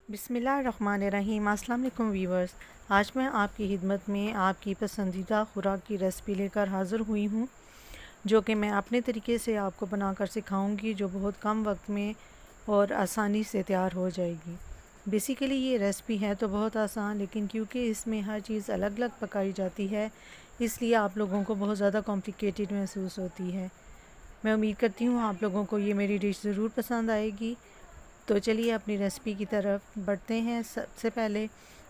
बिस्मिल्लाहिर्रहमानिर्रहीम। अस्सलाम वालेकुम वीवर्स। आज मैं आपकी खिदमत में आपकी पसंदीदा खुराक की रेसिपी लेकर हाज़िर हुई हूँ, जो कि मैं अपने तरीके से आपको बनाकर सिखाऊंगी, जो बहुत कम वक्त में और आसानी से तैयार हो जाएगी। बेसिकली ये रेसिपी है तो बहुत आसान, लेकिन क्योंकि इसमें हर चीज़ अलग अलग पकाई जाती है, इसलिए आप लोगों को बहुत ज़्यादा कॉम्प्लिकेटेड महसूस होती है। मैं उम्मीद करती हूँ आप लोगों को ये मेरी डिश ज़रूर पसंद आएगी। तो चलिए अपनी रेसिपी की तरफ बढ़ते हैं। सबसे पहले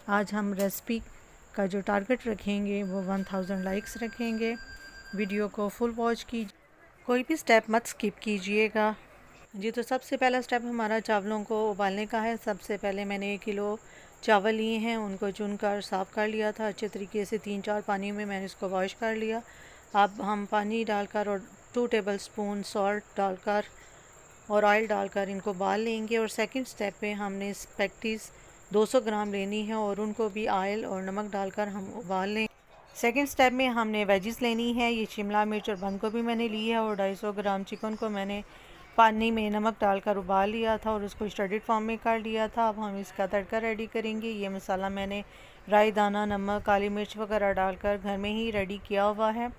आज हम रेसिपी का जो टारगेट रखेंगे वो 1000 लाइक्स रखेंगे। वीडियो को फुल वॉच कीजिए, कोई भी स्टेप मत स्किप कीजिएगा। जी, तो सबसे पहला स्टेप हमारा चावलों को उबालने का है। सबसे पहले मैंने 1 किलो चावल लिए हैं, उनको चुनकर साफ़ कर लिया था अच्छे तरीके से। 3-4 पानी में मैंने इसको वॉश कर लिया। अब हम पानी डालकर और 2 टेबल स्पून सॉल्ट डालकर और ऑयल डालकर इनको उबाल लेंगे। और सेकंड स्टेप पे हमने स्पेगेटीज़ 200 ग्राम लेनी है और उनको भी ऑयल और नमक डालकर हम उबाल लें। सेकंड स्टेप में हमने वेजिस लेनी है। ये शिमला मिर्च और बंद गोभी मैंने ली है और 250 ग्राम चिकन को मैंने पानी में नमक डालकर उबाल लिया था और उसको स्टडीड फॉर्म में कर लिया था। अब हम इसका तड़का रेडी करेंगे। ये मसाला मैंने राई दाना, नमक, काली मिर्च वगैरह डालकर घर में ही रेडी किया हुआ है।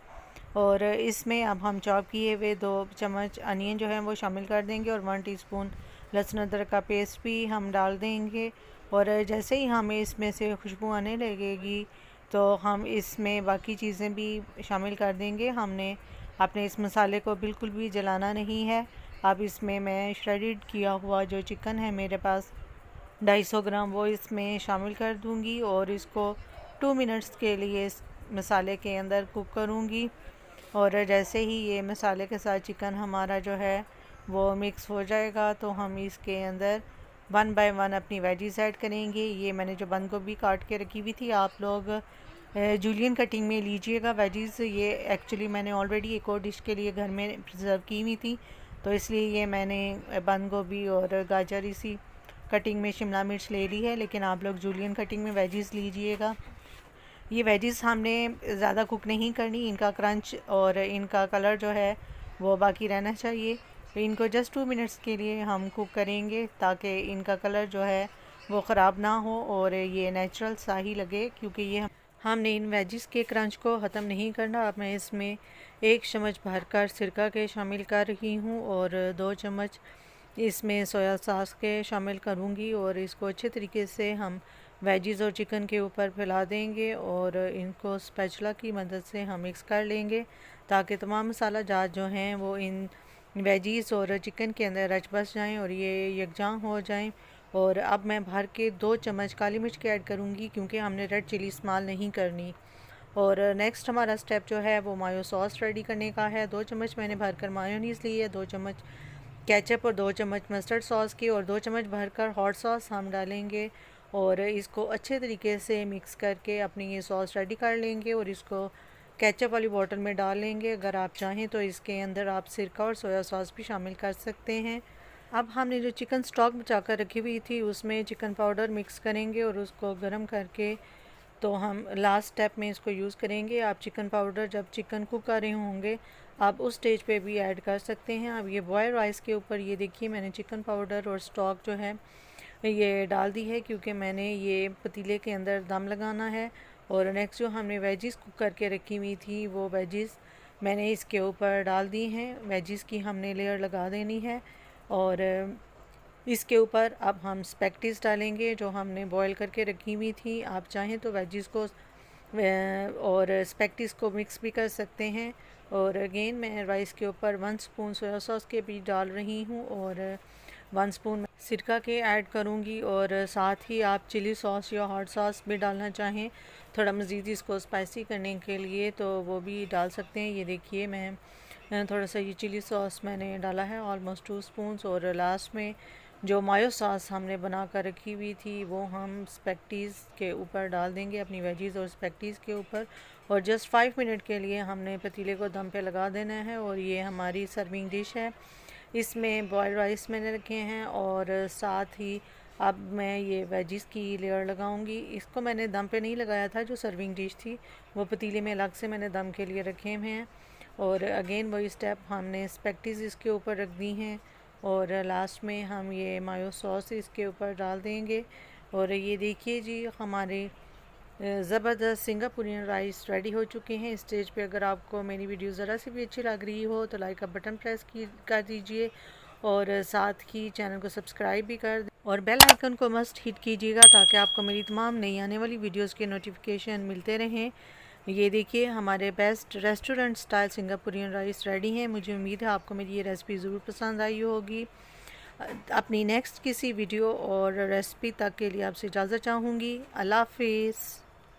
और इसमें अब हम चॉप किए हुए 2 चम्मच अनियन जो है वो शामिल कर देंगे और 1 टीस्पून लहसुन अदरक का पेस्ट भी हम डाल देंगे। और जैसे ही हमें इसमें से खुशबू आने लगेगी तो हम इसमें बाकी चीज़ें भी शामिल कर देंगे। हमने अपने इस मसाले को बिल्कुल भी जलाना नहीं है। अब इसमें मैं श्रेडिड किया हुआ जो चिकन है मेरे पास 250 ग्राम, वो इसमें शामिल कर दूंगी और इसको 2 मिनट्स के लिए इस मसाले के अंदर कुक करूंगी। और जैसे ही ये मसाले के साथ चिकन हमारा जो है वो मिक्स हो जाएगा तो हम इसके अंदर 1 बाय 1 अपनी वेजीज ऐड करेंगे। ये मैंने जो बंद गोभी काट के रखी हुई थी, आप लोग जूलियन कटिंग में लीजिएगा वेजीज। ये एक्चुअली मैंने ऑलरेडी एक और डिश के लिए घर में प्रिजर्व की हुई थी, तो इसलिए ये मैंने बंद गोभी और गाजर इसी कटिंग में, शिमला मिर्च ले ली है, लेकिन आप लोग जूलियन कटिंग में वेजीज लीजिएगा। ये वेजिस हमने ज़्यादा कुक नहीं करनी, इनका क्रंच और इनका कलर जो है वो बाकी रहना चाहिए। तो इनको जस्ट 2 मिनट्स के लिए हम कुक करेंगे ताकि इनका कलर जो है वो ख़राब ना हो और ये नेचुरल सा ही लगे, क्योंकि ये हमने इन वेजिस के क्रंच को ख़त्म नहीं करना। अब मैं इसमें 1 चम्मच भरकर सिरका के शामिल कर रही हूँ और 2 चम्मच इसमें सोया सॉस के शामिल करूँगी और इसको अच्छे तरीके से हम वेजिज़ और चिकन के ऊपर फैला देंगे और इनको स्पैचुला की मदद से हम मिक्स कर लेंगे ताकि तमाम मसाला जात जो हैं वो इन वेजिज़ और चिकन के अंदर रच बस जाएँ और ये यकजां हो जाएं। और अब मैं भर के 2 चम्मच काली मिर्च के ऐड करूँगी, क्योंकि हमने रेड चिली इस्तेमाल नहीं करनी। और नेक्स्ट हमारा स्टेप जो है वो मायो सॉस रेडी करने का है। 2 चम्मच मैंने भरकर मायोनीज़ ली है, 2 चम्मच केचप और 2 चम्मच मस्टर्ड सॉस की और 2 चम्मच भरकर हॉट सॉस हम डालेंगे और इसको अच्छे तरीके से मिक्स करके अपनी ये सॉस रेडी कर लेंगे और इसको केचप वाली बॉटल में डाल लेंगे। अगर आप चाहें तो इसके अंदर आप सिरका और सोया सॉस भी शामिल कर सकते हैं। अब हमने जो चिकन स्टॉक बचा कर रखी हुई थी उसमें चिकन पाउडर मिक्स करेंगे और उसको गर्म करके तो हम लास्ट स्टेप में इसको यूज़ करेंगे। आप चिकन पाउडर जब चिकन कुक कर रहे होंगे आप उस स्टेज पे भी ऐड कर सकते हैं। अब ये बॉयल राइस के ऊपर ये देखिए मैंने चिकन पाउडर और स्टॉक जो है ये डाल दी है, क्योंकि मैंने ये पतीले के अंदर दम लगाना है। और नेक्स्ट जो हमने वेजिस कुक करके रखी हुई थी वो वेजिस मैंने इसके ऊपर डाल दी हैं। वेजिस की हमने लेयर लगा देनी है और इसके ऊपर अब हम स्पेगेटीज़ डालेंगे जो हमने बॉईल करके रखी हुई थी। आप चाहें तो वेजिस को और स्पेगेटीज़ को मिक्स भी कर सकते हैं। और अगेन मैं राइस के ऊपर 1 स्पून सोया सॉस के भी डाल रही हूँ और 1 स्पून सिरका के ऐड करूँगी और साथ ही आप चिली सॉस या हॉट सॉस भी डालना चाहें थोड़ा मज़ीद इसको स्पाइसी करने के लिए तो वो भी डाल सकते हैं। ये देखिए मैं थोड़ा सा ये चिली सॉस मैंने डाला है ऑलमोस्ट 2 स्पून। और लास्ट में जो मायो सॉस हमने बना कर रखी हुई थी वो हम स्पेगेटीज़ के ऊपर डाल देंगे, अपनी वेजीज़ और स्पेगेटीज़ के ऊपर। और जस्ट 5 मिनट के लिए हमने पतीले को दम पे लगा देना है और ये हमारी सर्विंग डिश है। इसमें बॉयल राइस मैंने रखे हैं और साथ ही अब मैं ये वेजिस की लेयर लगाऊंगी। इसको मैंने दम पे नहीं लगाया था, जो सर्विंग डिश थी वो पतीले में अलग से मैंने दम के लिए रखे हुए हैं। और अगेन वही स्टेप हमने स्पेगेटीज़ इसके ऊपर रख दी हैं और लास्ट में हम ये मायो सॉस इसके ऊपर डाल देंगे। और ये देखिए जी, हमारे ज़बरदस्त सिंगापुरियन राइस रेडी हो चुके हैं। स्टेज पे अगर आपको मेरी वीडियो ज़रा सी भी अच्छी लग रही हो तो लाइक का बटन प्रेस कर दीजिए और साथ ही चैनल को सब्सक्राइब भी कर दें और बेल आइकन को मस्ट हिट कीजिएगा ताकि आपको मेरी तमाम नई आने वाली वीडियोस के नोटिफिकेशन मिलते रहें। ये देखिए, हमारे best restaurant style Singaporean rice ready हैं। मुझे उम्मीद है आपको मेरी ये रेसिपी ज़रूर पसंद आई होगी। अपनी नेक्स्ट किसी वीडियो और रेसिपी तक के लिए आपसे इजाज़त चाहूँगी। अल्लाह हाफिज़।